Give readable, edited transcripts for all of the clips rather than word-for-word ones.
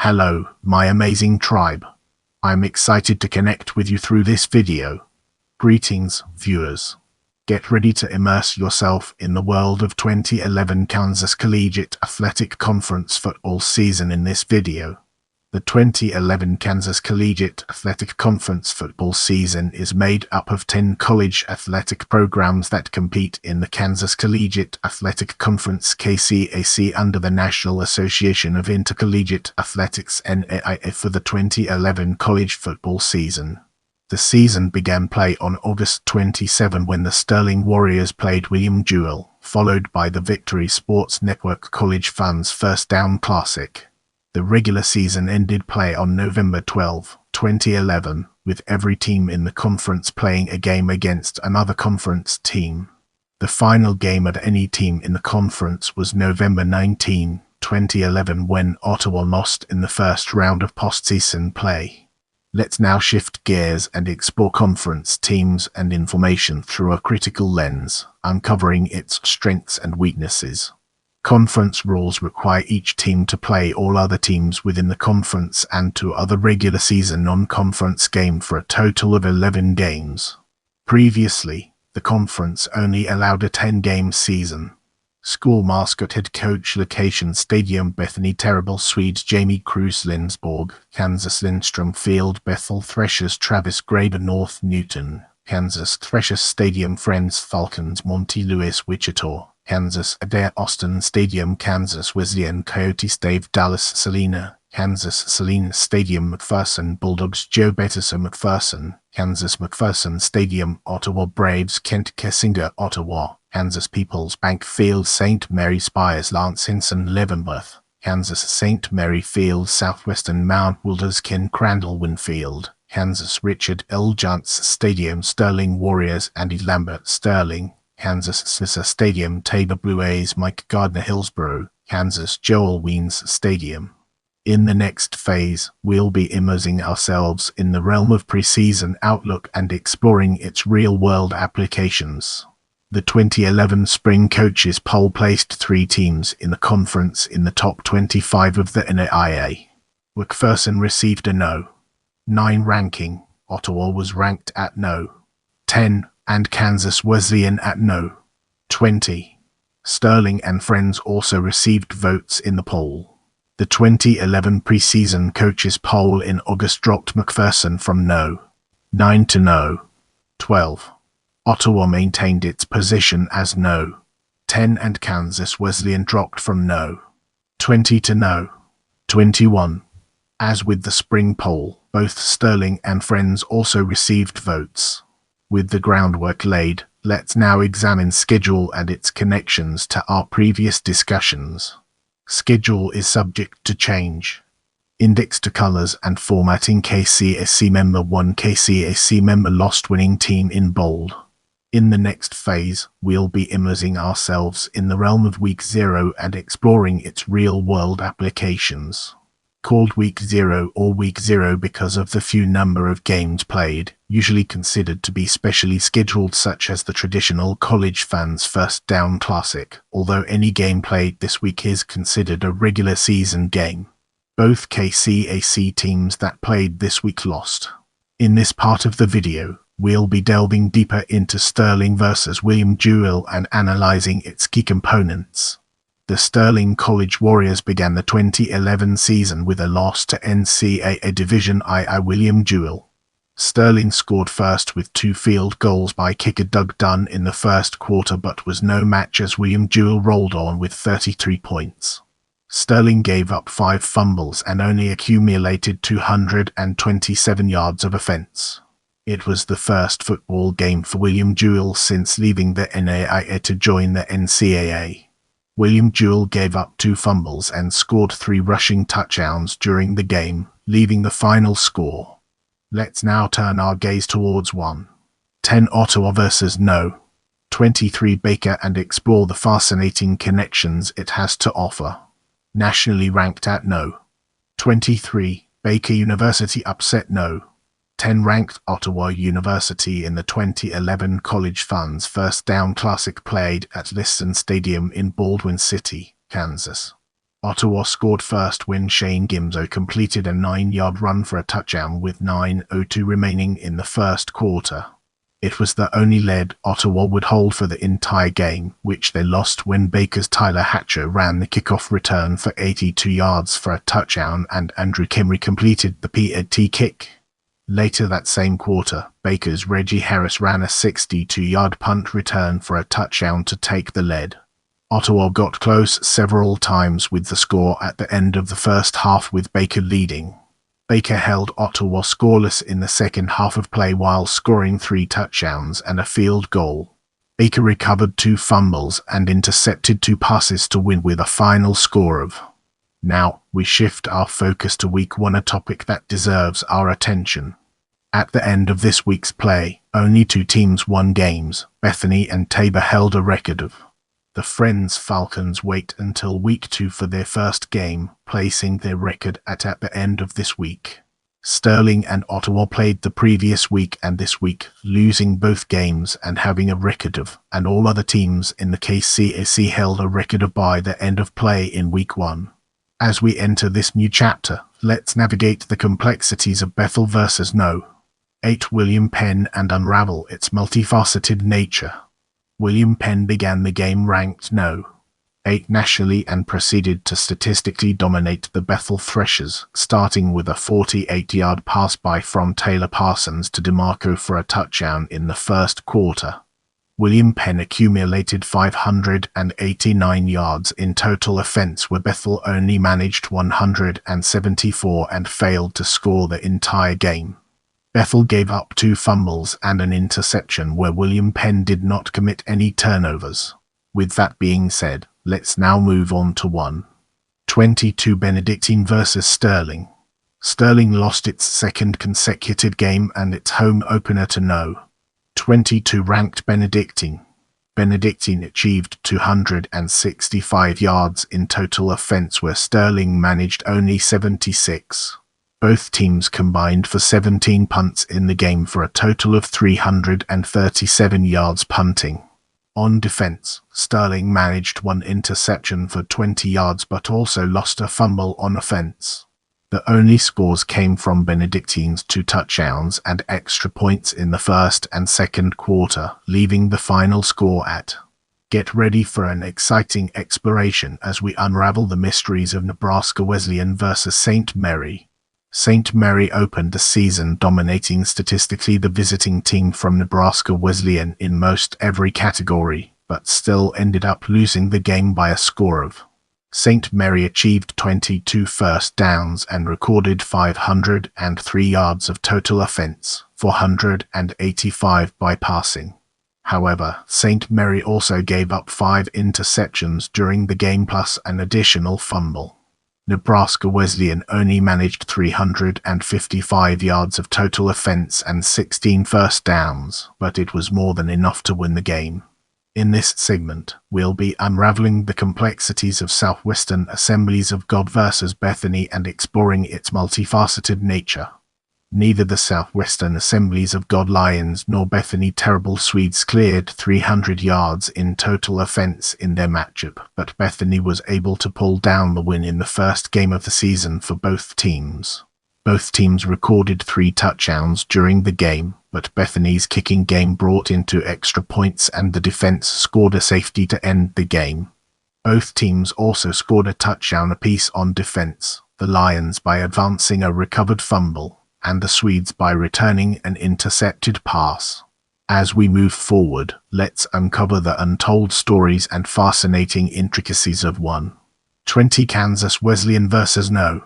Hello, my amazing tribe. I'm excited to connect with you through this video. Greetings, viewers. Get ready to immerse yourself in the world of 2011 Kansas Collegiate Athletic Conference football season in this video. The 2011 Kansas Collegiate Athletic Conference football season is made up of 10 college athletic programs that compete in the Kansas Collegiate Athletic Conference (KCAC) under the National Association of Intercollegiate Athletics (NAIA) for the 2011 college football season. The season began play on August 27 when the Sterling Warriors played William Jewell, followed by the Victory Sports Network College Fanz First Down Classic. The regular season ended play on November 12, 2011, with every team in the conference playing a game against another conference team. The final game of any team in the conference was November 19, 2011, when Ottawa lost in the first round of postseason play. Let's now shift gears and explore conference teams and information through a critical lens, uncovering its strengths and weaknesses. Conference rules require each team to play all other teams within the conference and 2 other regular season non-conference games for a total of 11 games. Previously, the conference only allowed a 10-game season. School mascot head coach location Stadium Bethany Terrible Swedes Jamie Cruz Lindsborg, Kansas Lindstrom Field Bethel Threshers Travis Graber North Newton, Kansas Threshers Stadium Friends Falcons Monty Lewis Wichita, Kansas Adair Austin Stadium Kansas Wesleyan Coyotes Dave Dallas Salina, Kansas Salina Stadium McPherson Bulldogs Joe Bettison McPherson, Kansas McPherson Stadium Ottawa Braves Kent Kessinger Ottawa, Kansas Peoples Bank Field St. Mary Spires Lance Hinson Leavenworth, Kansas St. Mary Field Southwestern Mount Wilders Ken Crandall Winfield, Kansas Richard L. Jantz Stadium Sterling Warriors Andy Lambert Sterling, Kansas Sisser Stadium Tabor Blue A's Mike Gardner Hillsborough, Kansas Joel Weens Stadium. In the next phase, we'll be immersing ourselves in the realm of preseason outlook and exploring its real-world applications. The 2011 Spring Coaches Poll placed 3 teams in the conference in the top 25 of the NAIA. McPherson received a No. 9 ranking, Ottawa was ranked at No. 10, and Kansas Wesleyan at No. 20. Sterling and Friends also received votes in the poll. The 2011 preseason coaches poll in August dropped McPherson from No. 9 to No. 12. Ottawa maintained its position as No. 10 and Kansas Wesleyan dropped from No. 20 to No. 21. As with the spring poll, both Sterling and Friends also received votes. With the groundwork laid, let's now examine schedule and its connections to our previous discussions. Schedule is subject to change. Index to colors and formatting KCAC member 1 KCAC member lost winning team in bold. In the next phase, we'll be immersing ourselves in the realm of Week 0 and exploring its real-world applications. Called Week 0 or Week 0 because of the few number of games played, usually considered to be specially scheduled, such as the traditional college Fanz First Down Classic, although any game played this week is considered a regular season game. Both KCAC teams that played this week lost. In this part of the video, we'll be delving deeper into Sterling versus William Jewell and analyzing its key components. The Sterling College Warriors began the 2011 season with a loss to NCAA Division II William Jewell. Sterling scored first with 2 field goals by kicker Doug Dunn in the first quarter, but was no match as William Jewell rolled on with 33 points. Sterling gave up 5 fumbles and only accumulated 227 yards of offense. It was the first football game for William Jewell since leaving the NAIA to join the NCAA. William Jewell gave up 2 fumbles and scored 3 rushing touchdowns during the game, leaving the final score. Let's now turn our gaze towards 1-10 Ottawa versus No. 23 Baker and explore the fascinating connections it has to offer. Nationally ranked at No. 23, Baker University upset No. 10 ranked Ottawa University in the 2011 College Fanz First Down Classic played at Liston Stadium in Baldwin City, Kansas. Ottawa scored first when Shane Gimzo completed a 9-yard run for a touchdown with 9:02 remaining in the first quarter. It was the only lead Ottawa would hold for the entire game, which they lost when Baker's Tyler Hatcher ran the kickoff return for 82 yards for a touchdown and Andrew Kimry completed the PAT kick. Later that same quarter, Baker's Reggie Harris ran a 62-yard punt return for a touchdown to take the lead. Ottawa got close several times with the score at the end of the first half with Baker leading. Baker held Ottawa scoreless in the second half of play while scoring 3 touchdowns and a field goal. Baker recovered 2 fumbles and intercepted 2 passes to win with a final score of. Now, we shift our focus to Week 1, a topic that deserves our attention. At the end of this week's play, only 2 teams won games. Bethany and Tabor held a record of. The Friends Falcons wait until Week 2 for their first game, placing their record at the end of this week. Sterling and Ottawa played the previous week and this week, losing both games and having a record of, and all other teams in the KCAC held a record of by the end of play in Week 1. As we enter this new chapter, let's navigate the complexities of Bethel versus No. 8 William Penn and unravel its multifaceted nature. William Penn began the game ranked No. 8 nationally and proceeded to statistically dominate the Bethel Threshers, starting with a 48-yard pass from Taylor Parsons to DeMarco for a touchdown in the first quarter. William Penn accumulated 589 yards in total offense where Bethel only managed 174 and failed to score the entire game. Bethel gave up 2 fumbles and an interception where William Penn did not commit any turnovers. With that being said, let's now move on to 1-22 Benedictine versus Sterling. Sterling lost its second consecutive game and its home opener to No. 22 ranked Benedictine. Benedictine achieved 265 yards in total offense where Sterling managed only 76. Both teams combined for 17 punts in the game for a total of 337 yards punting. On defense, Sterling managed 1 interception for 20 yards but also lost a fumble on offense. The only scores came from Benedictine's 2 touchdowns and extra points in the first and second quarter, leaving the final score at. Get ready for an exciting exploration as we unravel the mysteries of Nebraska Wesleyan versus St. Mary. St. Mary opened the season dominating statistically the visiting team from Nebraska Wesleyan in most every category, but still ended up losing the game by a score of. St. Mary achieved 22 first downs and recorded 503 yards of total offense, 485 by passing. However, St. Mary also gave up 5 interceptions during the game plus an additional fumble. Nebraska Wesleyan only managed 355 yards of total offense and 16 first downs, but it was more than enough to win the game. In this segment, we'll be unraveling the complexities of Southwestern Assemblies of God versus Bethany and exploring its multifaceted nature. Neither the Southwestern Assemblies of God Lions nor Bethany Terrible Swedes cleared 300 yards in total offense in their matchup, but Bethany was able to pull down the win in the first game of the season for both teams. Both teams recorded 3 touchdowns during the game, but Bethany's kicking game brought in 2 extra points and the defense scored a safety to end the game. Both teams also scored a touchdown apiece on defense, the Lions by advancing a recovered fumble, and the Swedes by returning an intercepted pass. As we move forward, let's uncover the untold stories and fascinating intricacies of 1-20 Kansas Wesleyan versus No.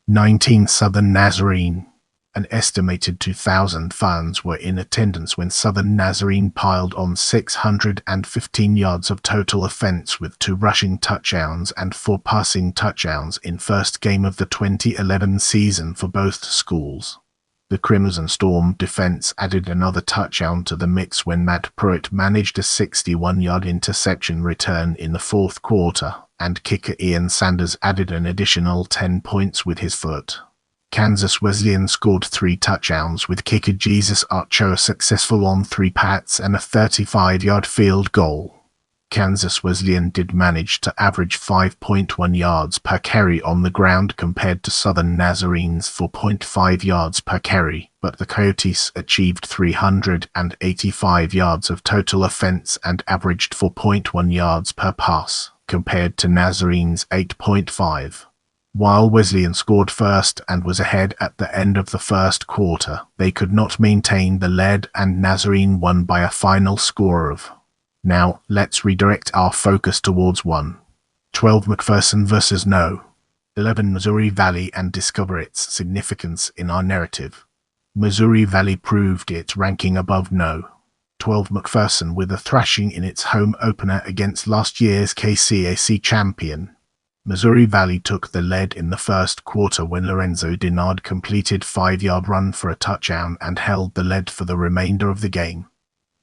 19 Southern Nazarene. An estimated 2,000 fans were in attendance when Southern Nazarene piled on 615 yards of total offense with 2 rushing touchdowns and 4 passing touchdowns in first game of the 2011 season for both schools. The Crimson Storm defense added another touchdown to the mix when Matt Pruitt managed a 61-yard interception return in the fourth quarter, and kicker Ian Sanders added an additional 10 points with his foot. Kansas Wesleyan scored 3 touchdowns with kicker Jesus Archer successful on 3 pats and a 35-yard field goal. Kansas Wesleyan did manage to average 5.1 yards per carry on the ground compared to Southern Nazarene's 4.5 yards per carry, but the Coyotes achieved 385 yards of total offense and averaged 4.1 yards per pass, compared to Nazarene's 8.5. While Wesleyan scored first and was ahead at the end of the first quarter, they could not maintain the lead and Nazarene won by a final score of. Now, let's redirect our focus towards 12 McPherson versus No. 11 Missouri Valley and discover its significance in our narrative. Missouri Valley proved its ranking above No. 12 McPherson with a thrashing in its home opener against last year's KCAC champion. Missouri Valley took the lead in the first quarter when Lorenzo Dinard completed a 5-yard run for a touchdown and held the lead for the remainder of the game.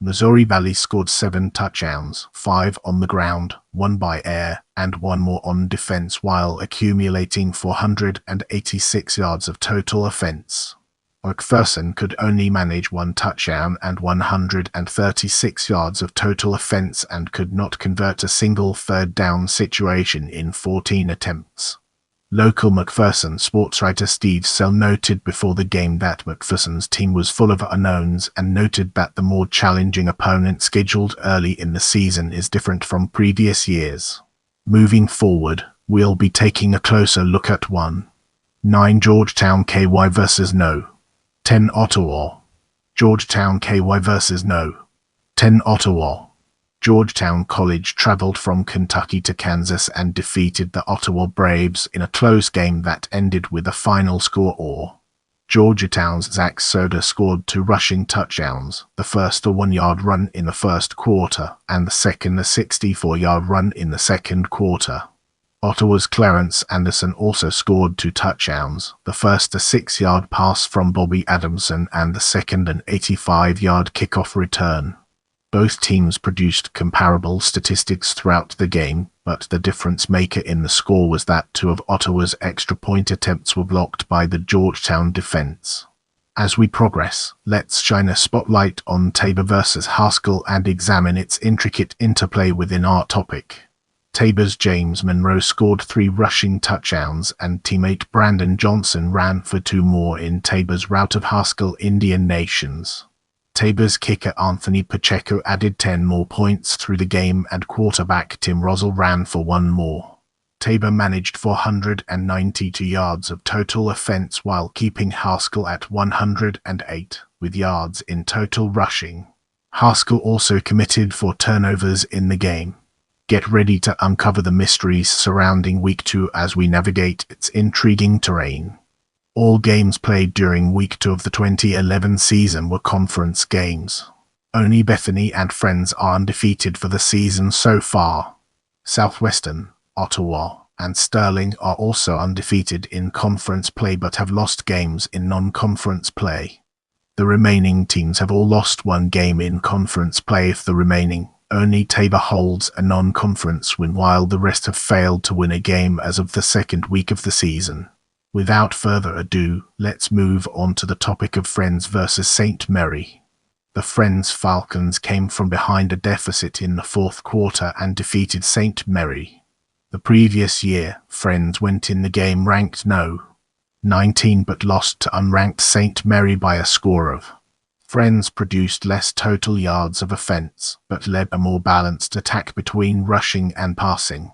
Missouri Valley scored 7 touchdowns, 5 on the ground, 1 by air, and 1 more on defense while accumulating 486 yards of total offense. McPherson could only manage 1 touchdown and 136 yards of total offense and could not convert a single third down situation in 14 attempts. Local McPherson sportswriter Steve Sell noted before the game that McPherson's team was full of unknowns and noted that the more challenging opponent scheduled early in the season is different from previous years. Moving forward, we'll be taking a closer look at 9 Georgetown KY versus No. 10 Ottawa. Georgetown KY versus No. 10 Ottawa. Georgetown College traveled from Kentucky to Kansas and defeated the Ottawa Braves in a close game that ended with a final score or. Georgetown's Zach Soder scored 2 rushing touchdowns, the first a 1-yard run in the first quarter and the second a 64-yard run in the second quarter. Ottawa's Clarence Anderson also scored 2 touchdowns, the first a 6-yard pass from Bobby Adamson and the second an 85-yard kickoff return. Both teams produced comparable statistics throughout the game, but the difference maker in the score was that 2 of Ottawa's extra point attempts were blocked by the Georgetown defense. As we progress, let's shine a spotlight on Tabor versus Haskell and examine its intricate interplay within our topic. Tabor's James Monroe scored 3 rushing touchdowns and teammate Brandon Johnson ran for 2 more in Tabor's rout of Haskell Indian Nations. Tabor's kicker Anthony Pacheco added 10 more points through the game and quarterback Tim Rosell ran for 1 more. Tabor managed 492 yards of total offense while keeping Haskell at 108, with yards in total rushing. Haskell also committed 4 turnovers in the game. Get ready to uncover the mysteries surrounding Week 2 as we navigate its intriguing terrain. All games played during Week 2 of the 2011 season were conference games. Only Bethany and Friends are undefeated for the season so far. Southwestern, Ottawa, and Sterling are also undefeated in conference play but have lost games in non-conference play. The remaining teams have all lost 1 game in conference play if the remaining. Only Tabor holds a non-conference win while the rest have failed to win a game as of the 2nd week of the season. Without further ado, let's move on to the topic of Friends versus St. Mary. The Friends Falcons came from behind a deficit in the 4th quarter and defeated St. Mary. The previous year, Friends went in the game ranked No. 19 but lost to unranked St. Mary by a score of. Friends produced less total yards of offense, but led a more balanced attack between rushing and passing.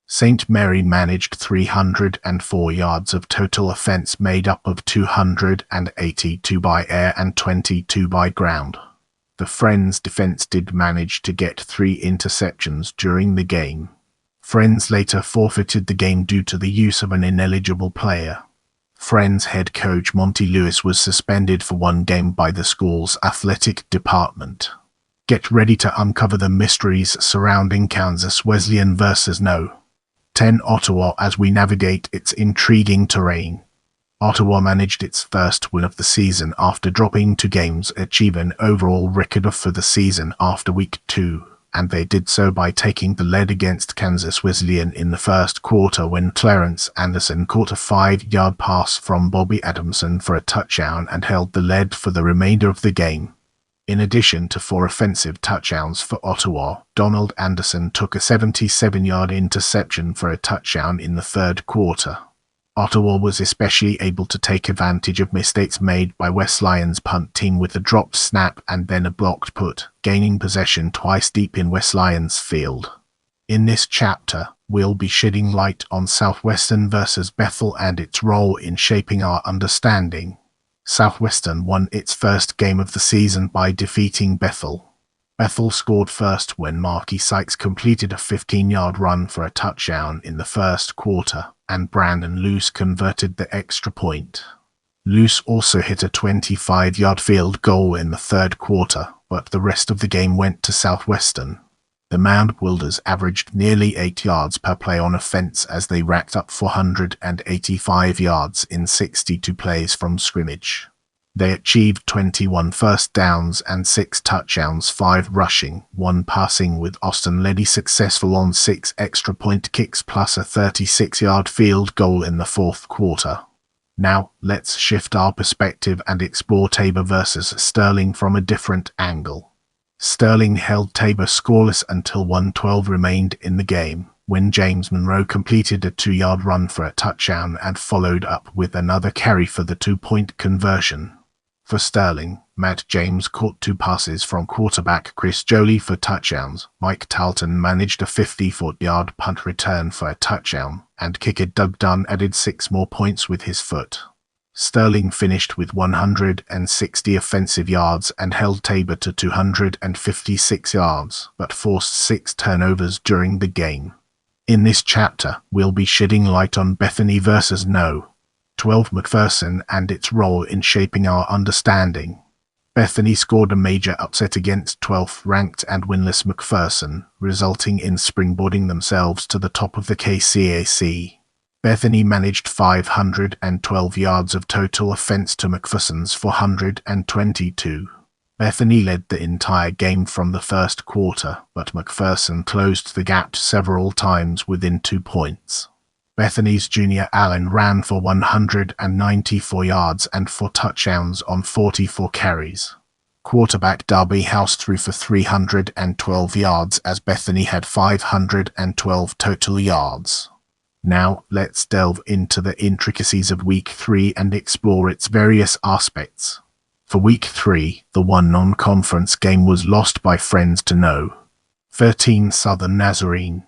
St. Mary managed 304 yards of total offense made up of 282 by air and 22 by ground. The Friends defense did manage to get 3 interceptions during the game. Friends later forfeited the game due to the use of an ineligible player. Friends head coach Monty Lewis was suspended for 1 game by the school's athletic department. Get ready to uncover the mysteries surrounding Kansas Wesleyan versus No. 10 Ottawa as we navigate its intriguing terrain. Ottawa managed its first win of the season after dropping 2 games, achieving an overall record for the season after Week 2, and they did so by taking the lead against Kansas Wesleyan in the first quarter when Clarence Anderson caught a 5-yard pass from Bobby Adamson for a touchdown and held the lead for the remainder of the game. In addition to 4 offensive touchdowns for Ottawa, Donald Anderson took a 77-yard interception for a touchdown in the third quarter. Ottawa was especially able to take advantage of mistakes made by West Lions' punt team with a dropped snap and then a blocked punt, gaining possession twice deep in West Lions' field. In this chapter, we'll be shedding light on Southwestern versus Bethel and its role in shaping our understanding. Southwestern won its first game of the season by defeating Bethel. Bethel scored first when Marky Sykes completed a 15-yard run for a touchdown in the first quarter, and Brandon Luce converted the extra point. Luce also hit a 25-yard field goal in the third quarter, but the rest of the game went to Southwestern. The Mound Builders averaged nearly 8 yards per play on offense as they racked up 485 yards in 62 plays from scrimmage. They achieved 21 first downs and 6 touchdowns, 5 rushing, 1 passing, with Austin Leddy successful on 6 extra point kicks plus a 36-yard field goal in the fourth quarter. Now, let's shift our perspective and explore Tabor versus Sterling from a different angle. Sterling held Tabor scoreless until 1:12 remained in the game, when James Monroe completed a 2-yard run for a touchdown and followed up with another carry for the 2-point conversion. For Sterling, Matt James caught 2 passes from quarterback Chris Jolie for touchdowns, Mike Talton managed a 54-yard punt return for a touchdown, and kicker Doug Dunn added 6 more points with his foot. Sterling finished with 160 offensive yards and held Tabor to 256 yards, but forced 6 turnovers during the game. In this chapter, we'll be shedding light on Bethany versus No. 12 McPherson and its role in shaping our understanding. Bethany scored a major upset against 12th-ranked and winless McPherson, resulting in springboarding themselves to the top of the KCAC. Bethany managed 512 yards of total offense to McPherson's 422. Bethany led the entire game from the first quarter, but McPherson closed the gap several times within 2 points. Bethany's junior Allen ran for 194 yards and 4 touchdowns on 44 carries. Quarterback Darby House threw for 312 yards as Bethany had 512 total yards. Now, let's delve into the intricacies of Week 3 and explore its various aspects. For Week 3, the one non-conference game was lost by Fanz to No. 13 Southern Nazarene.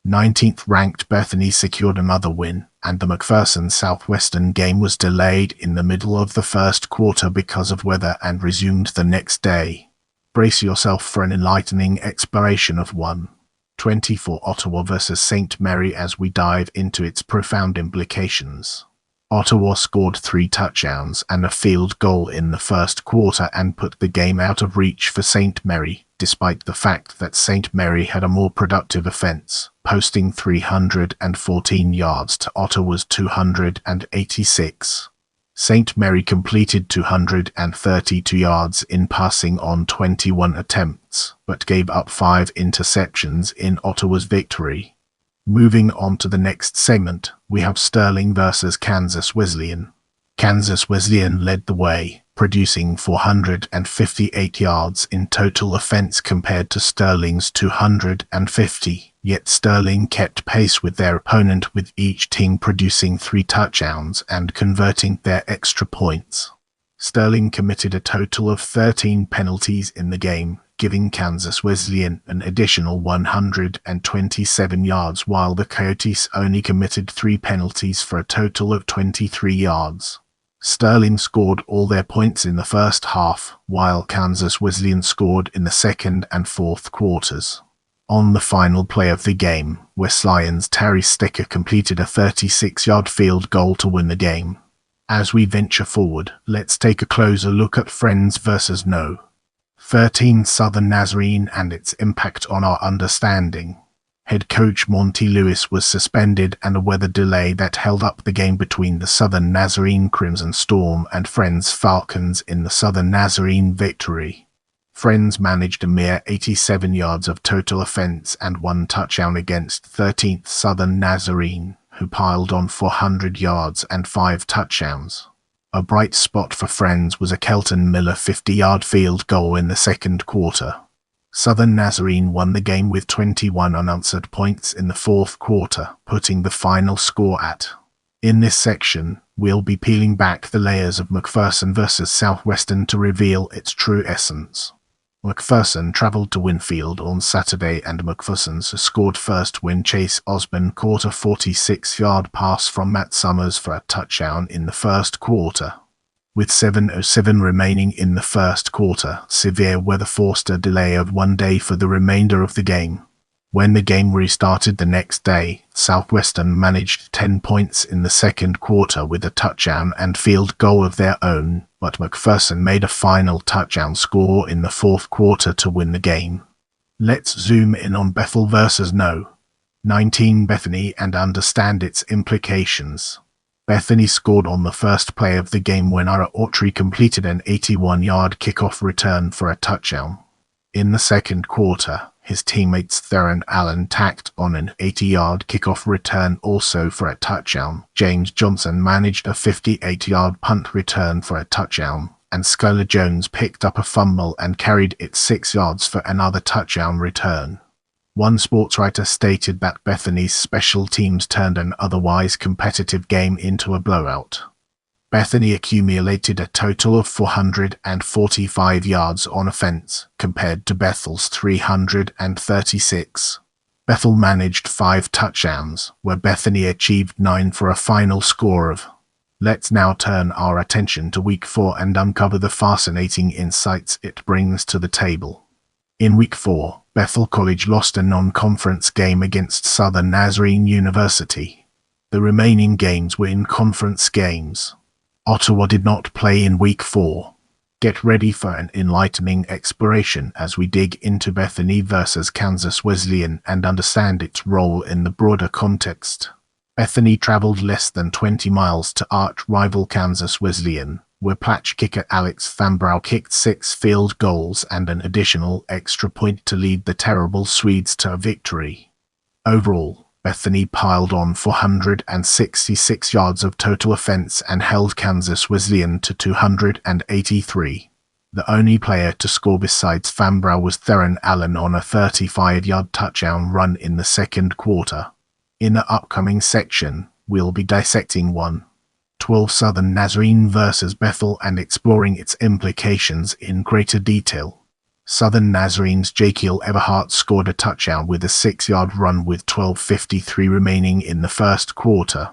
19th-ranked Bethany secured another win, and the McPherson-Southwestern game was delayed in the middle of the first quarter because of weather and resumed the next day. Brace yourself for an enlightening exploration of 1:24 Ottawa versus St. Mary as we dive into its profound implications. Ottawa scored 3 touchdowns and a field goal in the first quarter and put the game out of reach for St. Mary, despite the fact that St. Mary had a more productive offense, posting 314 yards to Ottawa's 286. St. Mary completed 232 yards in passing on 21 attempts, but gave up 5 interceptions in Ottawa's victory. Moving on to the next segment, we have Sterling versus Kansas Wesleyan. Kansas Wesleyan led the way, producing 458 yards in total offense compared to Sterling's 250, yet Sterling kept pace with their opponent, with each team producing 3 touchdowns and converting their extra points. Sterling committed a total of 13 penalties in the game, giving Kansas Wesleyan an additional 127 yards, while the Coyotes only committed 3 penalties for a total of 23 yards. Sterling scored all their points in the first half, while Kansas Wesleyan scored in the second and fourth quarters. On the final play of the game, West Lions' Terry Sticker completed a 36-yard field goal to win the game. As we venture forward, let's take a closer look at Fanz versus No. 13 Southern Nazarene and its impact on our understanding. Head coach Monty Lewis was suspended, and a weather delay that held up the game between the Southern Nazarene Crimson Storm and Fanz Falcons in the Southern Nazarene victory. Fanz managed a mere 87 yards of total offense and 1 touchdown against 13th Southern Nazarene, who piled on 400 yards and 5 touchdowns. A bright spot for Fanz was a Kelton Miller 50-yard field goal in the second quarter. Southern Nazarene won the game with 21 unanswered points in the fourth quarter, putting the final score at. In this section, we'll be peeling back the layers of McPherson versus Southwestern to reveal its true essence. McPherson travelled to Winfield on Saturday and McPherson's scored first when Chase Osborne caught a 46-yard pass from Matt Summers for a touchdown in the first quarter. With 7:07 remaining in the first quarter, severe weather forced a delay of one day for the remainder of the game. When the game restarted the next day, Southwestern managed 10 points in the second quarter with a touchdown and field goal of their own, but McPherson made a final touchdown score in the fourth quarter to win the game. Let's zoom in on Bethel versus No. 19 Bethany and understand its implications. Bethany scored on the first play of the game when Ira Autry completed an 81-yard kickoff return for a touchdown. In the second quarter, his teammates Theron Allen tacked on an 80-yard kickoff return also for a touchdown. James Johnson managed a 58-yard punt return for a touchdown, and Skylar Jones picked up a fumble and carried it 6 yards for another touchdown return. One sportswriter stated that Bethany's special teams turned an otherwise competitive game into a blowout. Bethany accumulated a total of 445 yards on offense, compared to Bethel's 336. Bethel managed 5 touchdowns, where Bethany achieved 9 for a final score of. Let's now turn our attention to Week 4 and uncover the fascinating insights it brings to the table. In Week 4, Bethel College lost a non-conference game against Southern Nazarene University. The remaining games were in conference games. Ottawa did not play in Week 4. Get ready for an enlightening exploration as we dig into Bethany versus Kansas Wesleyan and understand its role in the broader context. Bethany traveled less than 20 miles to arch-rival Kansas Wesleyan, where Platch kicker Alex Fanbrough kicked 6 field goals and an additional extra point to lead the terrible Swedes to a victory. Overall, Bethany piled on 466 yards of total offense and held Kansas Wesleyan to 283. The only player to score besides Fanbrough was Theron Allen on a 35-yard touchdown run in the second quarter. In the upcoming section, we'll be dissecting 1-12 Southern Nazarene versus Bethel and exploring its implications in greater detail. Southern Nazarene's Jaquiel Everhart scored a touchdown with a 6-yard run with 12:53 remaining in the first quarter.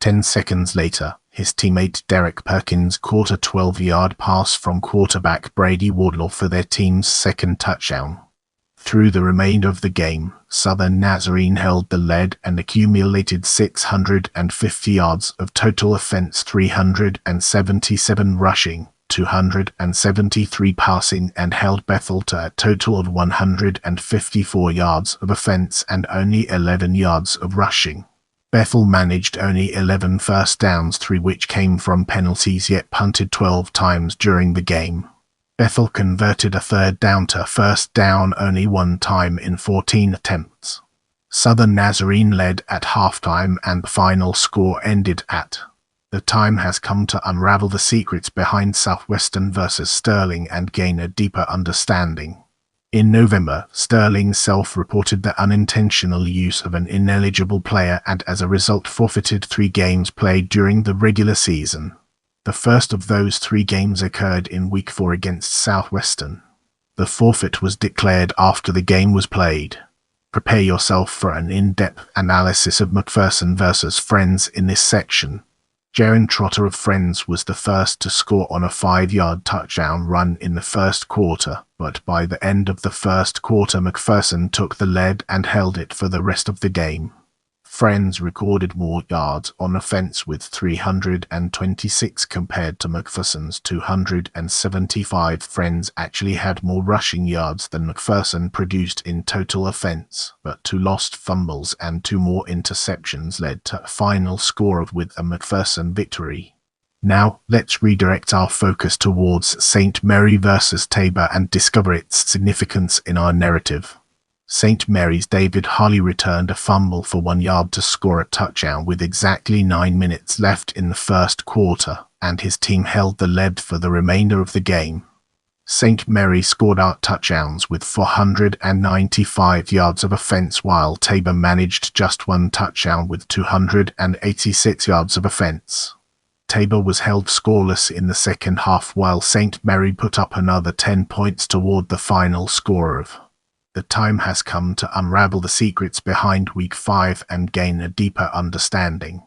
10 seconds later, his teammate Derek Perkins caught a 12-yard pass from quarterback Brady Wardlaw for their team's second touchdown. Through the remainder of the game, Southern Nazarene held the lead and accumulated 650 yards of total offense, 377 rushing, 273 passing, and held Bethel to a total of 154 yards of offense and only 11 yards of rushing. Bethel managed only 11 first downs, 3 which came from penalties, yet punted 12 times during the game. Bethel converted a third down to first down only 1 time in 14 attempts. Southern Nazarene led at halftime and the final score ended at. The time has come to unravel the secrets behind Southwestern versus Sterling and gain a deeper understanding. In November, Sterling self-reported the unintentional use of an ineligible player and as a result forfeited 3 games played during the regular season. The first of those 3 games occurred in Week 4 against Southwestern. The forfeit was declared after the game was played. Prepare yourself for an in-depth analysis of McPherson versus Fanz in this section. Jaron Trotter of Fanz was the first to score on a 5-yard touchdown run in the first quarter, but by the end of the first quarter McPherson took the lead and held it for the rest of the game. Fanz recorded more yards on offense with 326 compared to McPherson's 275. Fanz actually had more rushing yards than McPherson produced in total offense, but 2 lost fumbles and 2 more interceptions led to a final score of with a McPherson victory. Now, let's redirect our focus towards St. Mary versus Tabor and discover its significance in our narrative. St. Mary's David Harley returned a fumble for 1 yard to score a touchdown with exactly 9 minutes left in the first quarter. and his team held the lead for the remainder of the game. St. Mary scored 8 touchdowns with 495 yards of offense, while Tabor managed just 1 touchdown with 286 yards of offense. Tabor was held scoreless in the second half, while St. Mary put up another 10 points toward the final score of. The time has come to unravel the secrets behind Week 5 and gain a deeper understanding.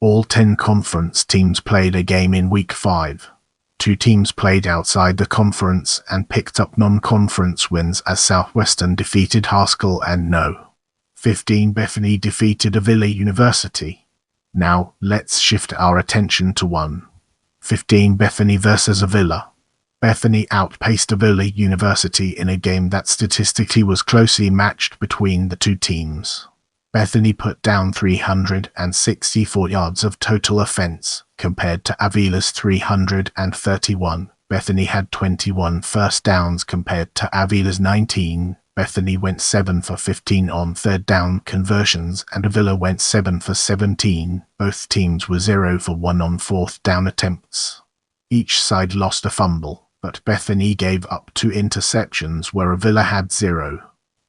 All 10 conference teams played a game in Week 5. 2 teams played outside the conference and picked up non-conference wins as Southwestern defeated Haskell and No. 15 Bethany defeated Avila University. Now, let's shift our attention to 1-15 Bethany versus Avila. Bethany outpaced Avila University in a game that statistically was closely matched between the 2 teams. Bethany put down 364 yards of total offense, compared to Avila's 331. Bethany had 21 first downs compared to Avila's 19. Bethany went 7 for 15 on third down conversions, and Avila went 7 for 17. Both teams were 0 for 1 on fourth down attempts. Each side lost a fumble, but Bethany gave up 2 interceptions where Avila had 0.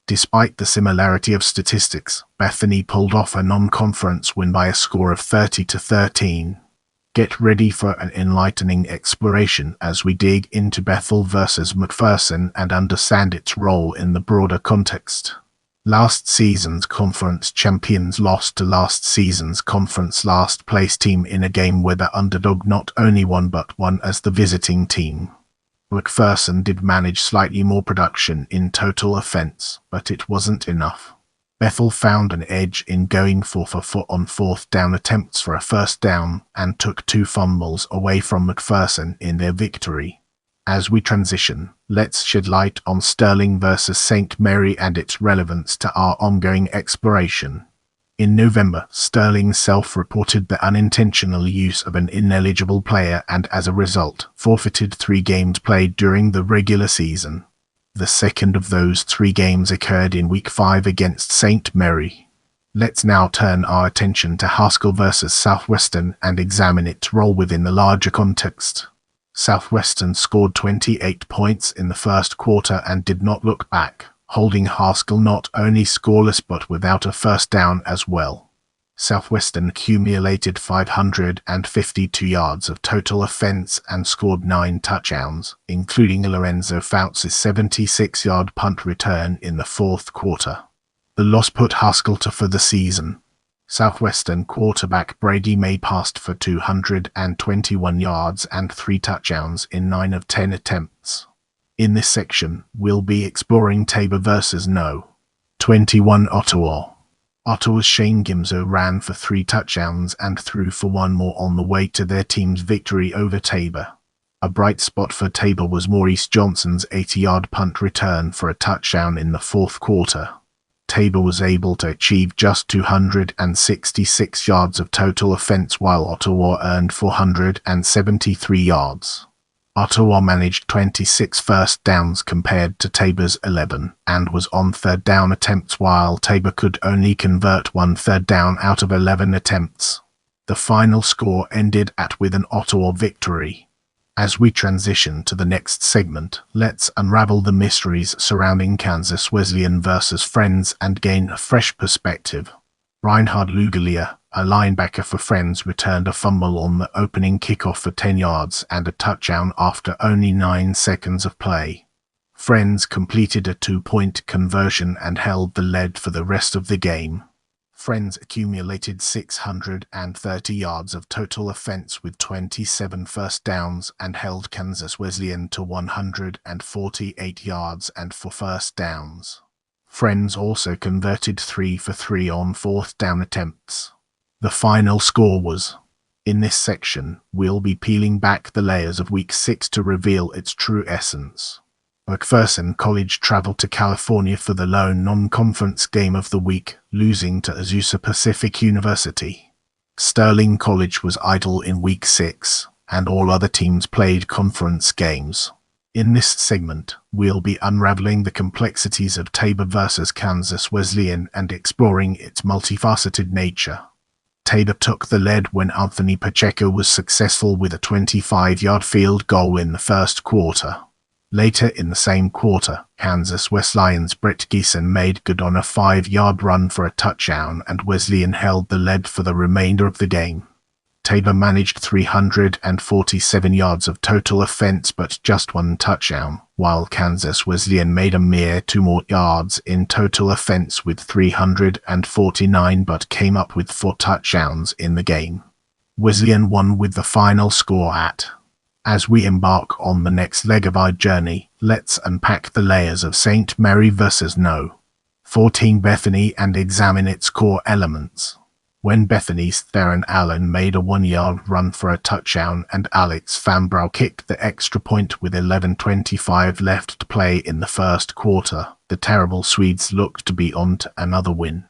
Despite the similarity of statistics, Bethany pulled off a non-conference win by a score of 30-13. Get ready for an enlightening exploration as we dig into Bethel versus McPherson and understand its role in the broader context. Last season's conference champions lost to last season's conference last place team in a game where the underdog not only won but won as the visiting team. McPherson did manage slightly more production in total offense, but it wasn't enough. Bethel found an edge in going 4 for 4 on fourth down attempts for a first down and took 2 fumbles away from McPherson in their victory. As we transition, let's shed light on Sterling versus St. Mary and its relevance to our ongoing exploration. In November, Sterling self-reported the unintentional use of an ineligible player and as a result, forfeited 3 games played during the regular season. The second of those 3 games occurred in Week 5 against St. Mary. Let's now turn our attention to Haskell versus Southwestern and examine its role within the larger context. Southwestern scored 28 points in the first quarter and did not look back, holding Haskell not only scoreless but without a first down as well. Southwestern accumulated 552 yards of total offense and scored 9 touchdowns, including Lorenzo Fouts' 76-yard punt return in the fourth quarter. The loss put Haskell for the season. Southwestern quarterback Brady May passed for 221 yards and 3 touchdowns in 9 of 10 attempts. In this section, we'll be exploring Tabor versus No. 21 Ottawa. Ottawa's Shane Gimzo ran for 3 touchdowns and threw for 1 more on the way to their team's victory over Tabor. A bright spot for Tabor was Maurice Johnson's 80-yard punt return for a touchdown in the fourth quarter. Tabor was able to achieve just 266 yards of total offense while Ottawa earned 473 yards. Ottawa managed 26 first downs compared to Tabor's 11 and was on third down attempts while Tabor could only convert 1 third down out of 11 attempts. The final score ended with an Ottawa victory. As we transition to the next segment, let's unravel the mysteries surrounding Kansas Wesleyan versus Fanz and gain a fresh perspective. Reinhard Lugalia, a linebacker for Fanz, returned a fumble on the opening kickoff for 10 yards and a touchdown after only 9 seconds of play. Fanz completed a 2-point conversion and held the lead for the rest of the game. Fanz accumulated 630 yards of total offense with 27 first downs and held Kansas Wesleyan to 148 yards and 4 first downs. Fanz also converted 3 for 3 on fourth down attempts. The final score was. In this section, we'll be peeling back the layers of Week 6 to reveal its true essence. McPherson College traveled to California for the lone non-conference game of the week, losing to Azusa Pacific University. Sterling College was idle in Week 6, and all other teams played conference games. In this segment, we'll be unraveling the complexities of Tabor versus Kansas Wesleyan and exploring its multifaceted nature. Tabor took the lead when Anthony Pacheco was successful with a 25-yard field goal in the first quarter. Later in the same quarter, Kansas Wesleyan's Brett Geeson made good on a 5-yard run for a touchdown, and Wesleyan held the lead for the remainder of the game. Tabor managed 347 yards of total offense but just one touchdown, while Kansas Wesleyan made a mere 2 more yards in total offense with 349 but came up with 4 touchdowns in the game. Wesleyan won with the final score at. As we embark on the next leg of our journey, let's unpack the layers of St. Mary versus No. 14 Bethany and examine its core elements. When Bethany's Theron Allen made a 1-yard run for a touchdown and Alex Fambrough kicked the extra point with 11:25 left to play in the first quarter, the terrible Swedes looked to be on to another win.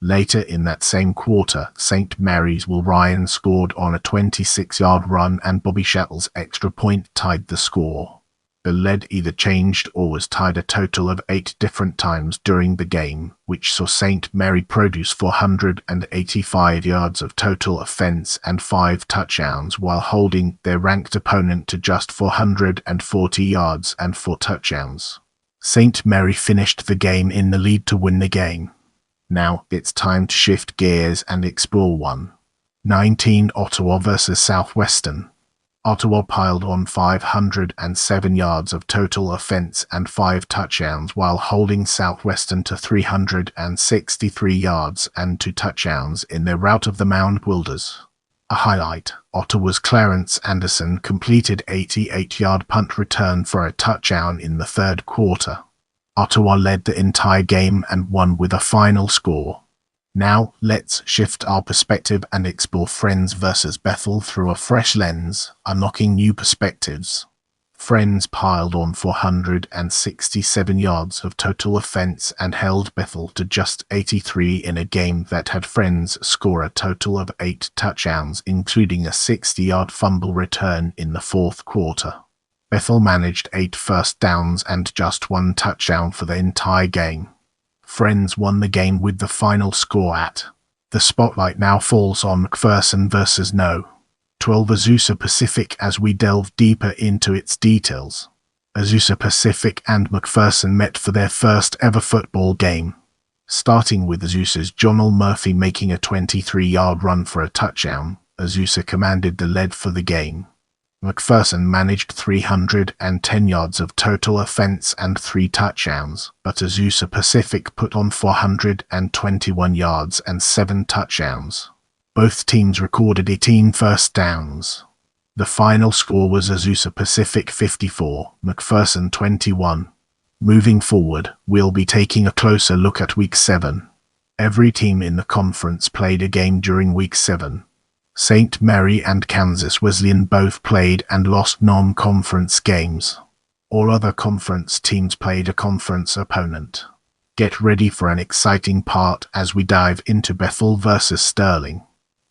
Later in that same quarter, St. Mary's Will Ryan scored on a 26-yard run and Bobby Shuttle's extra point tied the score. The lead either changed or was tied a total of 8 different times during the game, which saw St. Mary produce 485 yards of total offense and 5 touchdowns while holding their ranked opponent to just 440 yards and 4 touchdowns. St. Mary finished the game in the lead to win the game. Now it's time to shift gears and explore 1-19 Ottawa versus Southwestern. Ottawa piled on 507 yards of total offense and 5 touchdowns while holding Southwestern to 363 yards and 2 touchdowns in their rout of the Mound Wilders. A highlight, Ottawa's Clarence Anderson completed 88-yard punt return for a touchdown in the third quarter. Ottawa led the entire game and won with a final score. Now, let's shift our perspective and explore Friends versus Bethel through a fresh lens, unlocking new perspectives. Friends piled on 467 yards of total offense and held Bethel to just 83 in a game that had Friends score a total of 8 touchdowns, including a 60-yard fumble return in the fourth quarter. Bethel managed 8 first downs and just 1 touchdown for the entire game. Friends won the game with the final score at. The spotlight now falls on McPherson versus No. 12 Azusa Pacific as we delve deeper into its details. Azusa Pacific and McPherson met for their first ever football game. Starting with Azusa's Jonell Murphy making a 23-yard run for a touchdown, Azusa commanded the lead for the game. McPherson managed 310 yards of total offense and 3 touchdowns, but Azusa Pacific put on 421 yards and 7 touchdowns. Both teams recorded 18 first downs. The final score was Azusa Pacific 54, McPherson 21. Moving forward, we'll be taking a closer look at Week 7. Every team in the conference played a game during Week 7. St. Mary and Kansas Wesleyan both played and lost non-conference games. All other conference teams played a conference opponent. Get ready for an exciting part as we dive into Bethel versus Sterling.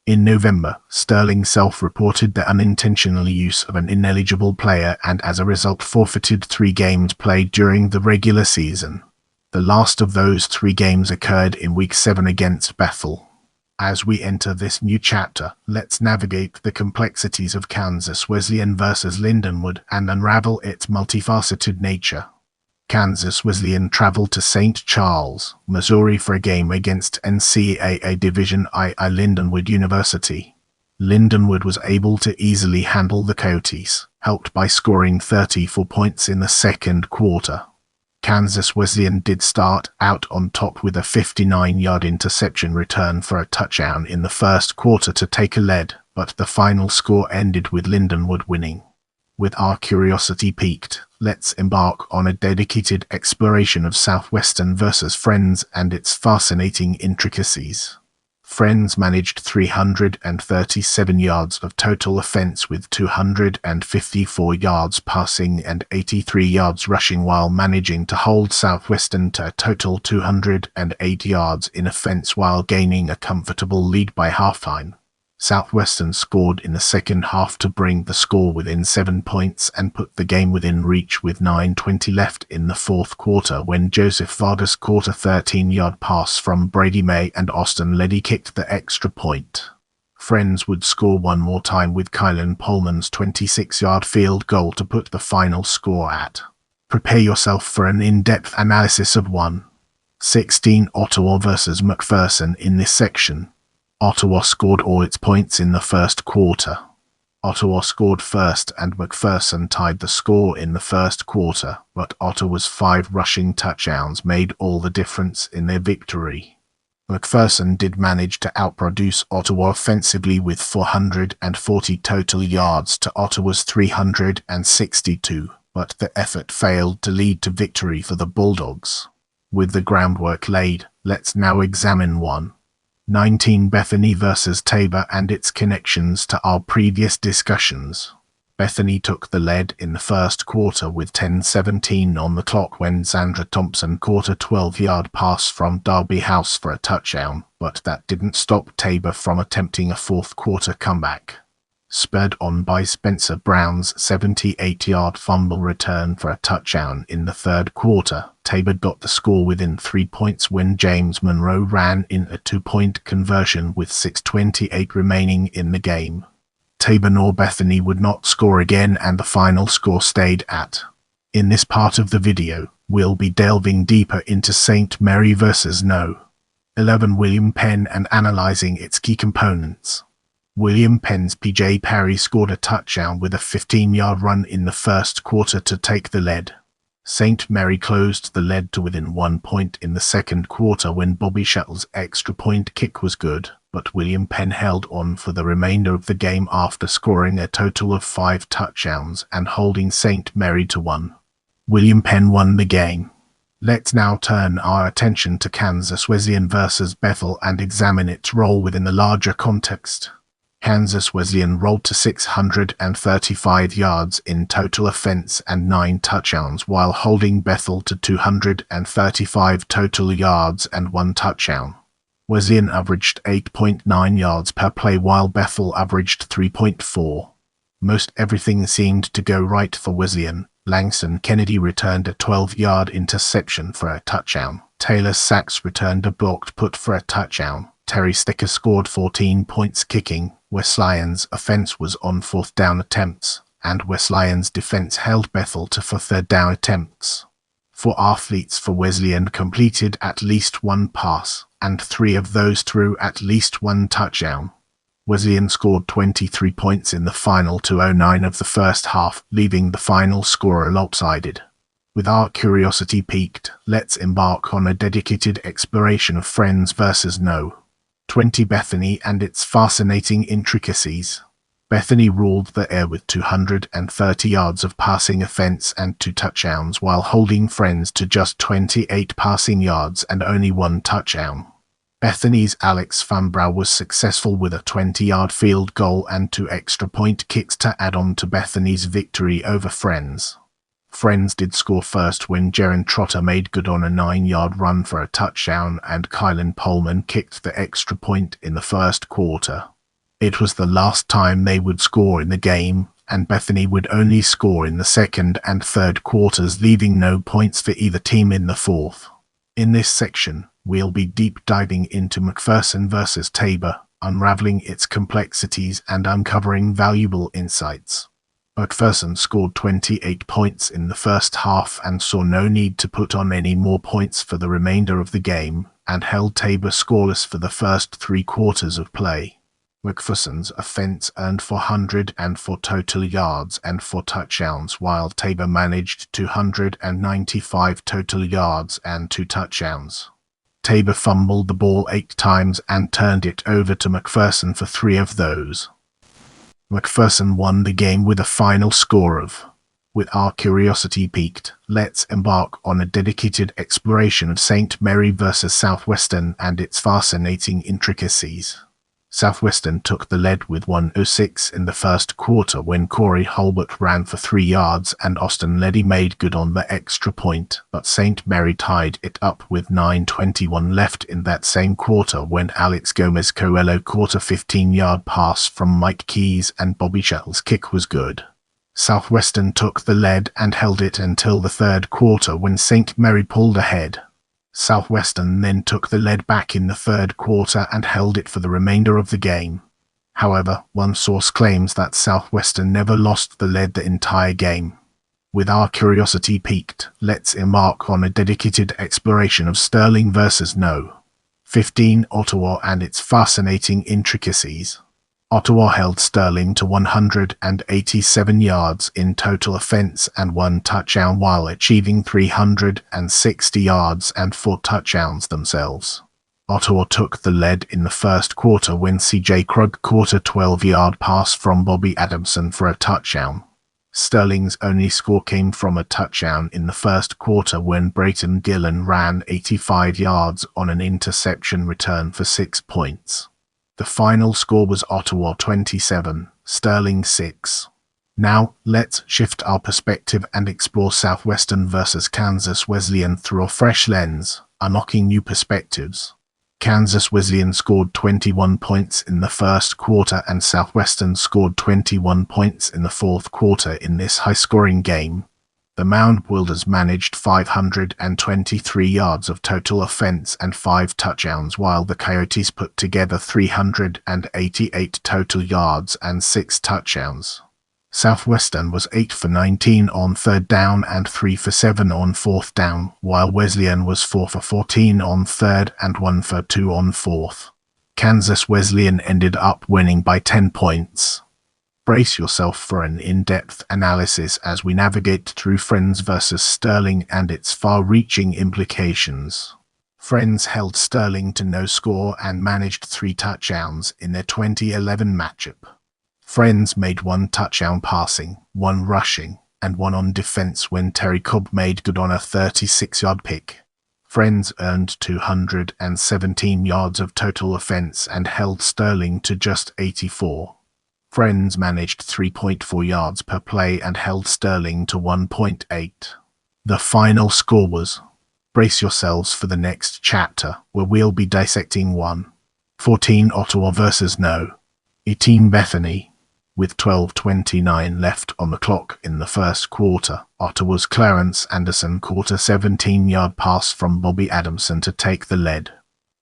In November, Sterling self-reported the unintentional use of an ineligible player and as a result forfeited 3 games played during the regular season. The last of those 3 games occurred in Week 7 against Bethel. As we enter this new chapter, let's navigate the complexities of Kansas Wesleyan versus Lindenwood and unravel its multifaceted nature. Kansas Wesleyan traveled to St. Charles, Missouri for a game against NCAA Division II Lindenwood University. Lindenwood was able to easily handle the Coyotes, helped by scoring 34 points in the second quarter. Kansas Wesleyan did start out on top with a 59-yard interception return for a touchdown in the first quarter to take a lead, but the final score ended with Lindenwood winning. With our curiosity piqued, let's embark on a dedicated exploration of Southwestern versus Friends and its fascinating intricacies. Friends managed 337 yards of total offense with 254 yards passing and 83 yards rushing while managing to hold Southwestern to a total 208 yards in offense while gaining a comfortable lead by halftime. Southwestern scored in the second half to bring the score within 7 points and put the game within reach with 9:20 left in the fourth quarter when Joseph Vargas caught a 13-yard pass from Brady May and Austin Leddy kicked the extra point. Friends would score one more time with Kylan Pullman's 26-yard field goal to put the final score at. Prepare yourself for an in-depth analysis of 1-16 Ottawa versus McPherson in this section. Ottawa scored all its points in the first quarter. Ottawa scored first and McPherson tied the score in the first quarter, but Ottawa's 5 rushing touchdowns made all the difference in their victory. McPherson did manage to outproduce Ottawa offensively with 440 total yards to Ottawa's 362, but the effort failed to lead to victory for the Bulldogs. With the groundwork laid, let's now examine 1-19 Bethany versus Tabor and its connections to our previous discussions. Bethany took the lead in the first quarter with 10:17 on the clock when Zandra Thompson caught a 12-yard pass from Darby House for a touchdown, but that didn't stop Tabor from attempting a fourth-quarter comeback. Spurred on by Spencer Brown's 78-yard fumble return for a touchdown in the third quarter, Tabor got the score within 3 points when James Monroe ran in a 2-point conversion with 6:28 remaining in the game. Tabor nor Bethany would not score again and the final score stayed at. In this part of the video, we'll be delving deeper into St. Mary versus No. 11 William Penn and analyzing its key components. William Penn's PJ Parry scored a touchdown with a 15-yard run in the first quarter to take the lead. St. Mary closed the lead to within 1 point in the second quarter when Bobby Shuttle's extra-point kick was good, but William Penn held on for the remainder of the game after scoring a total of 5 touchdowns and holding St. Mary to 1. William Penn won the game. Let's now turn our attention to Kansas Wesleyan versus Bethel and examine its role within the larger context. Kansas Wesleyan rolled to 635 yards in total offense and 9 touchdowns while holding Bethel to 235 total yards and 1 touchdown. Wesleyan averaged 8.9 yards per play while Bethel averaged 3.4. Most everything seemed to go right for Wesleyan. Langston Kennedy returned a 12-yard interception for a touchdown. Taylor Sachs returned a blocked punt for a touchdown. Terry Sticker scored 14 points kicking. Wesleyan's offense was on fourth down attempts, and Wesleyan's defense held Bethel to 4 third down attempts. 4 athletes for Wesleyan completed at least 1 pass, and 3 of those threw at least 1 touchdown. Wesleyan scored 23 points in the final 2:09 of the first half, leaving the final score lopsided. With our curiosity piqued, let's embark on a dedicated exploration of Friends versus No. 20 Bethany and its fascinating intricacies. Bethany ruled the air with 230 yards of passing offense and 2 touchdowns while holding Friends to just 28 passing yards and only 1 touchdown. Bethany's Alex Fanbrough was successful with a 20-yard field goal and 2 extra-point kicks to add on to Bethany's victory over Friends. Friends did score first when Jaron Trotter made good on a 9-yard run for a touchdown and Kylan Pullman kicked the extra point in the first quarter. It was the last time they would score in the game, and Bethany would only score in the second and third quarters, leaving no points for either team in the fourth. In this section, we'll be deep diving into McPherson versus Tabor, unraveling its complexities and uncovering valuable insights. McPherson scored 28 points in the first half and saw no need to put on any more points for the remainder of the game, and held Tabor scoreless for the first 3 quarters of play. McPherson's offense earned 404 total yards and 4 touchdowns, while Tabor managed 295 total yards and 2 touchdowns. Tabor fumbled the ball 8 times and turned it over to McPherson for 3 of those. McPherson won the game with a final score of. With our curiosity piqued, let's embark on a dedicated exploration of St. Mary versus Southwestern and its fascinating intricacies. Southwestern took the lead with 1:06 in the first quarter when Corey Hulbert ran for 3 yards and Austin Leddy made good on the extra point, but St. Mary tied it up with 9:21 left in that same quarter when Alex Gomez Coelho caught a 15-yard pass from Mike Keys and Bobby Shuttle's kick was good. Southwestern took the lead and held it until the third quarter when St. Mary pulled ahead. Southwestern then took the lead back in the third quarter and held it for the remainder of the game. However, one source claims that Southwestern never lost the lead the entire game. With our curiosity piqued, let's embark on a dedicated exploration of Sterling versus No. 15 Ottawa and its fascinating intricacies. Ottawa held Sterling to 187 yards in total offense and 1 touchdown while achieving 360 yards and 4 touchdowns themselves. Ottawa took the lead in the first quarter when C.J. Krug caught a 12-yard pass from Bobby Adamson for a touchdown. Sterling's only score came from a touchdown in the first quarter when Brayton Gillen ran 85 yards on an interception return for 6 points. The final score was Ottawa 27, Sterling 6. Now, let's shift our perspective and explore Southwestern versus Kansas Wesleyan through a fresh lens, unlocking new perspectives. Kansas Wesleyan scored 21 points in the first quarter and Southwestern scored 21 points in the fourth quarter in this high-scoring game. The Mound Builders managed 523 yards of total offense and 5 touchdowns while the Coyotes put together 388 total yards and 6 touchdowns. Southwestern was 8 for 19 on third down and 3 for 7 on fourth down, while Wesleyan was 4 for 14 on third and 1 for 2 on fourth. Kansas Wesleyan ended up winning by 10 points. Brace yourself for an in-depth analysis as we navigate through Fanz versus Sterling and its far-reaching implications. Fanz held Sterling to no score and managed 3 touchdowns in their 2011 matchup. Fanz made 1 touchdown passing, 1 rushing, and 1 on defense when Terry Cobb made good on a 36-yard pick. Fanz earned 217 yards of total offense and held Sterling to just 84. Fanz managed 3.4 yards per play and held Sterling to 1.8. The final score was, brace yourselves for the next chapter, where we'll be dissecting 1-14 Ottawa versus No. 18 Bethany. With 12:29 left on the clock in the first quarter, Ottawa's Clarence Anderson caught a 17-yard pass from Bobby Adamson to take the lead.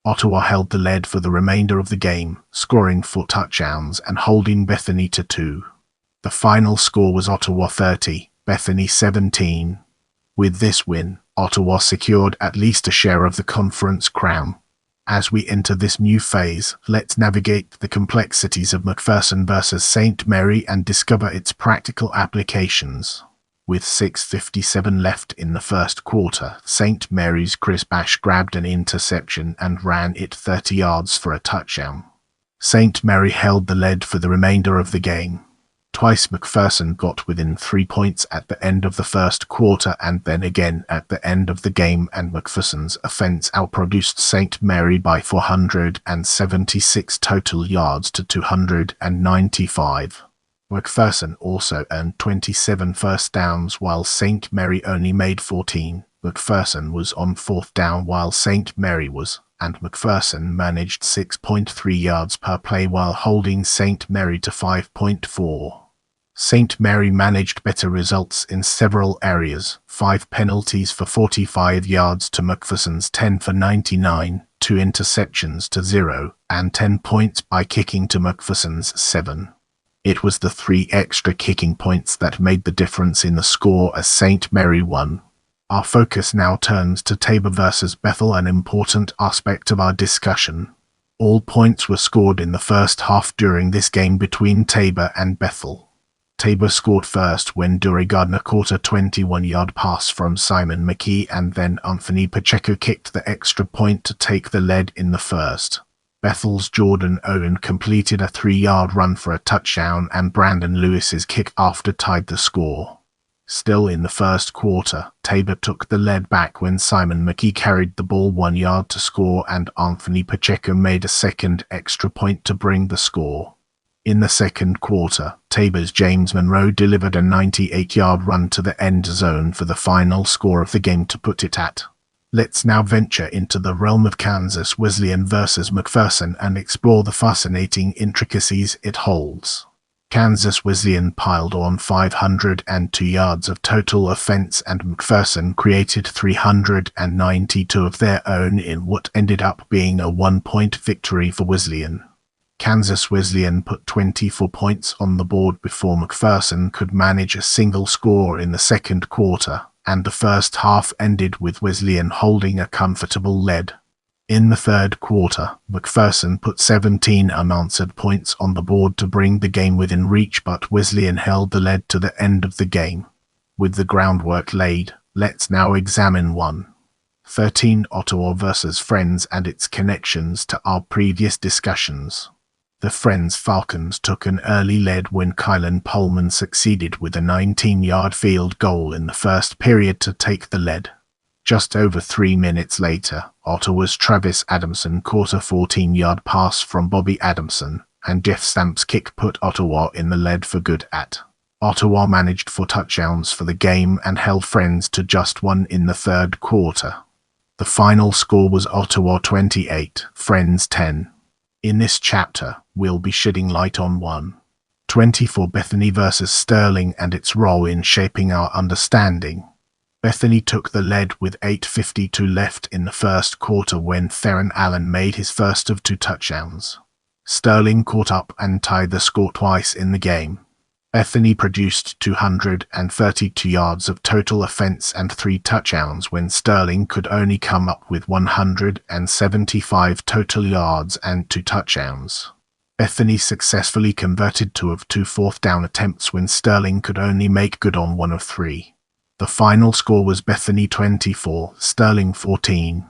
Ottawa held the lead for the remainder of the game, scoring 4 touchdowns and holding Bethany to 2. The final score was Ottawa 30, Bethany 17. With this win, Ottawa secured at least a share of the conference crown. As we enter this new phase, let's navigate the complexities of McPherson versus St. Mary and discover its practical applications. With 6:57 left in the first quarter, St. Mary's Chris Bash grabbed an interception and ran it 30 yards for a touchdown. St. Mary held the lead for the remainder of the game. Twice McPherson got within 3 points at the end of the first quarter and then again at the end of the game, and McPherson's offense outproduced St. Mary by 476 total yards to 295. McPherson also earned 27 first downs while St. Mary only made 14. McPherson was on fourth down while St. Mary was, and McPherson managed 6.3 yards per play while holding St. Mary to 5.4. St. Mary managed better results in several areas: 5 penalties for 45 yards to McPherson's 10 for 99, 2 interceptions to 0, and 10 points by kicking to McPherson's 7. It was the 3 extra kicking points that made the difference in the score as St. Mary won. Our focus now turns to Tabor versus Bethel, an important aspect of our discussion. All points were scored in the first half during this game between Tabor and Bethel. Tabor scored first when Dury Gardner caught a 21-yard pass from Simon McKee, and then Anthony Pacheco kicked the extra point to take the lead in the first. Bethel's Jordan Owen completed a 3-yard run for a touchdown, and Brandon Lewis's kick after tied the score. Still in the first quarter, Tabor took the lead back when Simon McKee carried the ball 1 yard to score, and Anthony Pacheco made a second extra point to bring the score. In the second quarter, Tabor's James Monroe delivered a 98-yard run to the end zone for the final score of the game to put it at. Let's now venture into the realm of Kansas Wesleyan versus McPherson and explore the fascinating intricacies it holds. Kansas Wesleyan piled on 502 yards of total offense, and McPherson created 392 of their own in what ended up being a 1-point victory for Wesleyan. Kansas Wesleyan put 24 points on the board before McPherson could manage a single score in the second quarter, and the first half ended with Wesleyan holding a comfortable lead. In the third quarter, McPherson put 17 unanswered points on the board to bring the game within reach, but Wesleyan held the lead to the end of the game. With the groundwork laid, let's now examine 1-13 Ottawa versus Fanz and its connections to our previous discussions. The Fanz Falcons took an early lead when Kylan Pullman succeeded with a 19-yard field goal in the first period to take the lead. Just over 3 minutes later, Ottawa's Travis Adamson caught a 14-yard pass from Bobby Adamson, and Jeff Stamp's kick put Ottawa in the lead for good. Ottawa managed 4 touchdowns for the game and held Fanz to just 1 in the third quarter. The final score was Ottawa 28, Fanz 10. In this chapter, we'll be shedding light on 1-24 Bethany versus Sterling and its role in shaping our understanding. Bethany took the lead with 8:52 left in the first quarter when Theron Allen made his first of 2 touchdowns. Sterling caught up and tied the score twice in the game. Bethany produced 232 yards of total offense and 3 touchdowns when Sterling could only come up with 175 total yards and 2 touchdowns. Bethany successfully converted 2 of 2 fourth-down attempts when Sterling could only make good on 1 of 3. The final score was Bethany 24, Sterling 14.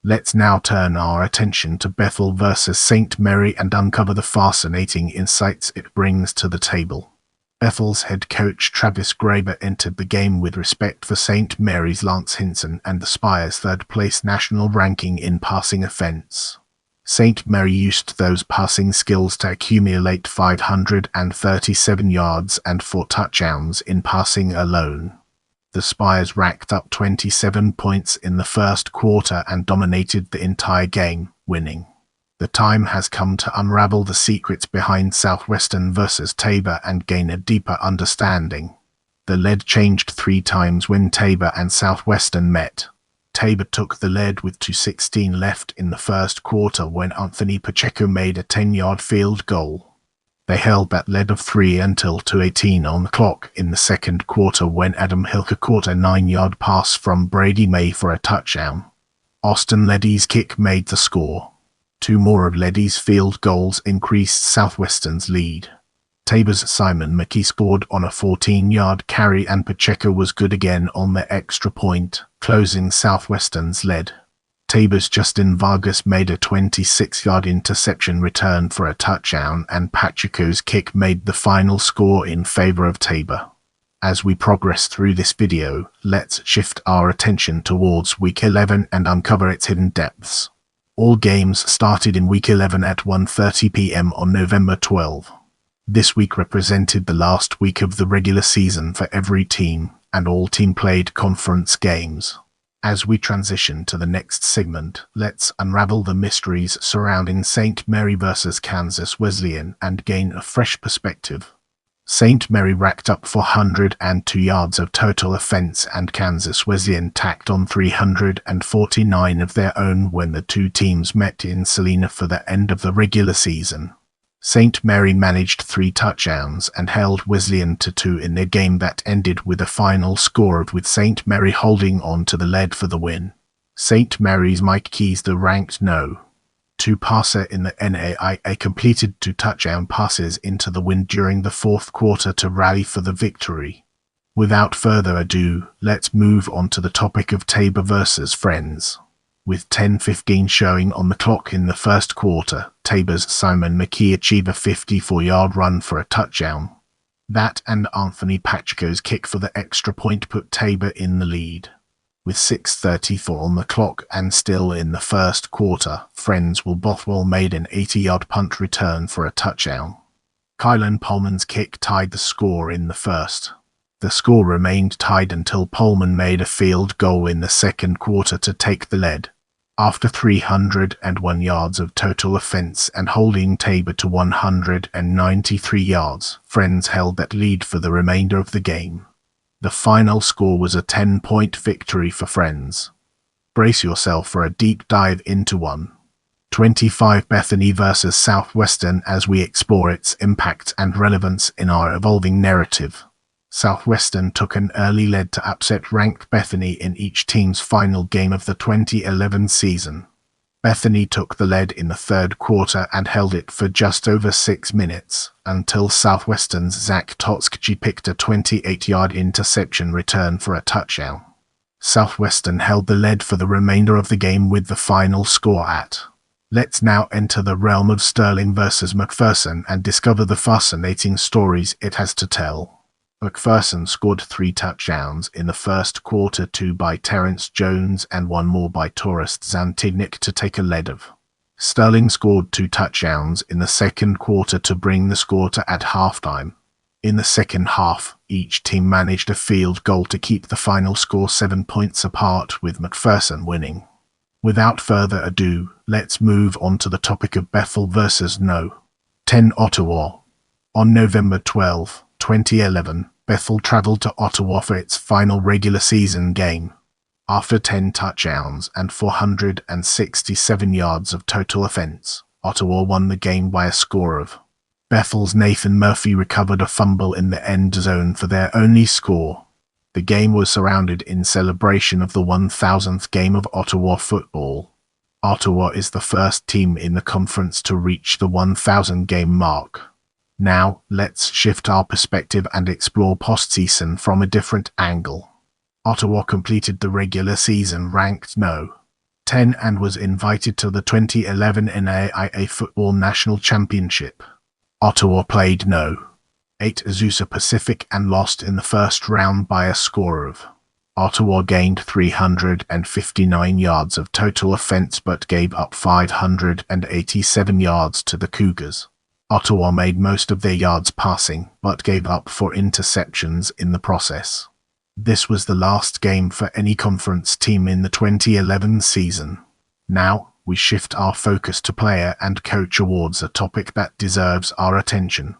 Let's now turn our attention to Bethel versus St. Mary and uncover the fascinating insights it brings to the table. Bethel's head coach Travis Graber entered the game with respect for St. Mary's Lance Hinson and the Spire's third-place national ranking in passing offense. St. Mary used those passing skills to accumulate 537 yards and 4 touchdowns in passing alone. The Spires racked up 27 points in the first quarter and dominated the entire game, winning. The time has come to unravel the secrets behind Southwestern versus Tabor and gain a deeper understanding. The lead changed 3 times when Tabor and Southwestern met. Tabor took the lead with 2:16 left in the first quarter when Anthony Pacheco made a 10-yard field goal. They held that lead of 3 until 2:18 on the clock in the second quarter when Adam Hilker caught a 9-yard pass from Brady May for a touchdown. Austin Leddy's kick made the score. 2 more of Leddy's field goals increased Southwestern's lead. Tabor's Simon McKee scored on a 14-yard carry and Pacheco was good again on the extra point, closing Southwestern's lead. Tabor's Justin Vargas made a 26-yard interception return for a touchdown and Pacheco's kick made the final score in favor of Tabor. As we progress through this video, let's shift our attention towards Week 11 and uncover its hidden depths. All games started in Week 11 at 1:30 p.m. on November 12. This week represented the last week of the regular season for every team, and all teams played conference games. As we transition to the next segment, let's unravel the mysteries surrounding St. Mary versus Kansas Wesleyan and gain a fresh perspective. St. Mary racked up 402 yards of total offense and Kansas Wesleyan tacked on 349 of their own when the 2 teams met in Salina for the end of the regular season. St. Mary managed 3 touchdowns and held Wesleyan to 2 in their game that ended with a final score of with St. Mary holding on to the lead for the win. St. Mary's Mike Keys, the ranked No. 2 passer in the NAIA, completed 2 touchdown passes into the wind during the fourth quarter to rally for the victory. Without further ado, let's move on to the topic of Tabor versus Fanz. With 10:15 showing on the clock in the first quarter, Tabor's Simon McKee achieved a 54-yard run for a touchdown. That and Anthony Pacheco's kick for the extra point put Tabor in the lead. With 6:34 on the clock and still in the first quarter, Fanz Bothwell made an 80-yard punt return for a touchdown. Kylan Pullman's kick tied the score in the first. The score remained tied until Pullman made a field goal in the second quarter to take the lead. After 301 yards of total offense and holding Tabor to 193 yards, Fanz held that lead for the remainder of the game. The final score was a 10-point victory for Fanz. Brace yourself for a deep dive into 1-24 25 Bethany versus Southwestern as we explore its impact and relevance in our evolving narrative. Southwestern took an early lead to upset ranked Bethany in each team's final game of the 2011 season. Bethany took the lead in the third quarter and held it for just over 6 minutes, until Southwestern's Zach Totzkji picked a 28-yard interception return for a touchdown. Southwestern held the lead for the remainder of the game with the final score at. Let's now enter the realm of Sterling versus McPherson and discover the fascinating stories it has to tell. McPherson scored 3 touchdowns in the first quarter, 2 by Terrence Jones and 1 more by Torrest Zantignick to take a lead of. Sterling scored 2 touchdowns in the second quarter to bring the score to at halftime. In the second half, each team managed a field goal to keep the final score 7 points apart, with McPherson winning. Without further ado, let's move on to the topic of Bethel versus No. 10 Ottawa. On November 12, 2011, Bethel traveled to Ottawa for its final regular season game. After 10 touchdowns and 467 yards of total offense, Ottawa won the game by a score of. Bethel's Nathan Murphy recovered a fumble in the end zone for their only score. The game was surrounded in celebration of the 1000th game of Ottawa football. Ottawa is the first team in the conference to reach the 1000 game mark. Now, let's shift our perspective and explore postseason from a different angle. Ottawa completed the regular season ranked No. 10 and was invited to the 2011 NAIA Football National Championship. Ottawa played No. 8 Azusa Pacific and lost in the first round by a score of. Ottawa gained 359 yards of total offense but gave up 587 yards to the Cougars. Ottawa made most of their yards passing, but gave up 4 interceptions in the process. This was the last game for any conference team in the 2011 season. Now, we shift our focus to player and coach awards, a topic that deserves our attention.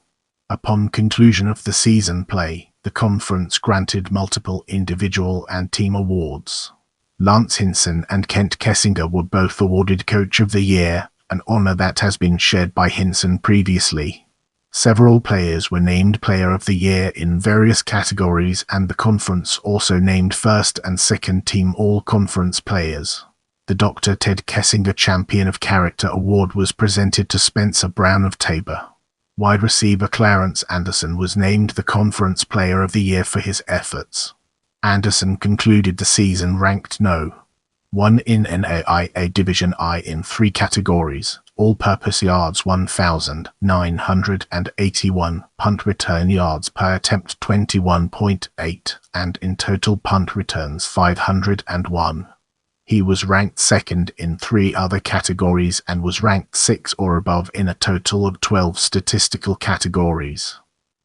Upon conclusion of the season play, the conference granted multiple individual and team awards. Lance Hinson and Kent Kessinger were both awarded Coach of the Year, an honor that has been shared by Hinson previously. Several players were named Player of the Year in various categories, and the conference also named first and second team all-conference players. The Dr. Ted Kessinger Champion of Character Award was presented to Spencer Brown of Tabor. Wide receiver Clarence Anderson was named the Conference Player of the Year for his efforts. Anderson concluded the season ranked No. 1 in NAIA Division I in 3 categories: all-purpose yards 1,981, punt return yards per attempt 21.8, and in total punt returns 501. He was ranked second in 3 other categories and was ranked 6 or above in a total of 12 statistical categories.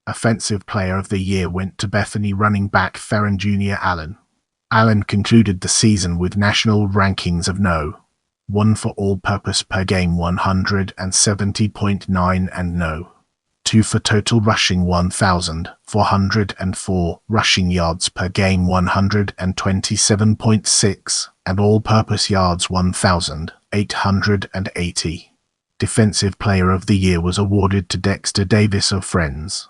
Offensive Player of the Year went to Bethany running back Ferron Jr. Allen. Allen concluded the season with national rankings of No. 1 for all-purpose per game 170.9 and No. 2 for total rushing 1,404, rushing yards per game 127.6, and all-purpose yards 1,880. Defensive Player of the Year was awarded to Dexter Davis of Fanz.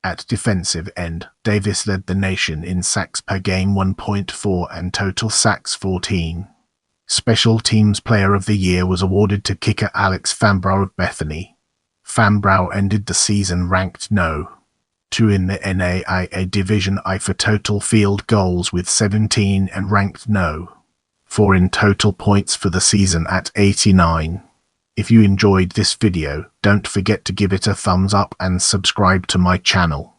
At defensive end, Davis led the nation in sacks per game 1.4 and total sacks 14. Special Teams Player of the Year was awarded to kicker Alex Fambrough of Bethany. Fambrough ended the season ranked No. 2 in the NAIA Division I for total field goals with 17 and ranked No. 4 in total points for the season at 89. If you enjoyed this video, don't forget to give it a thumbs up and subscribe to my channel.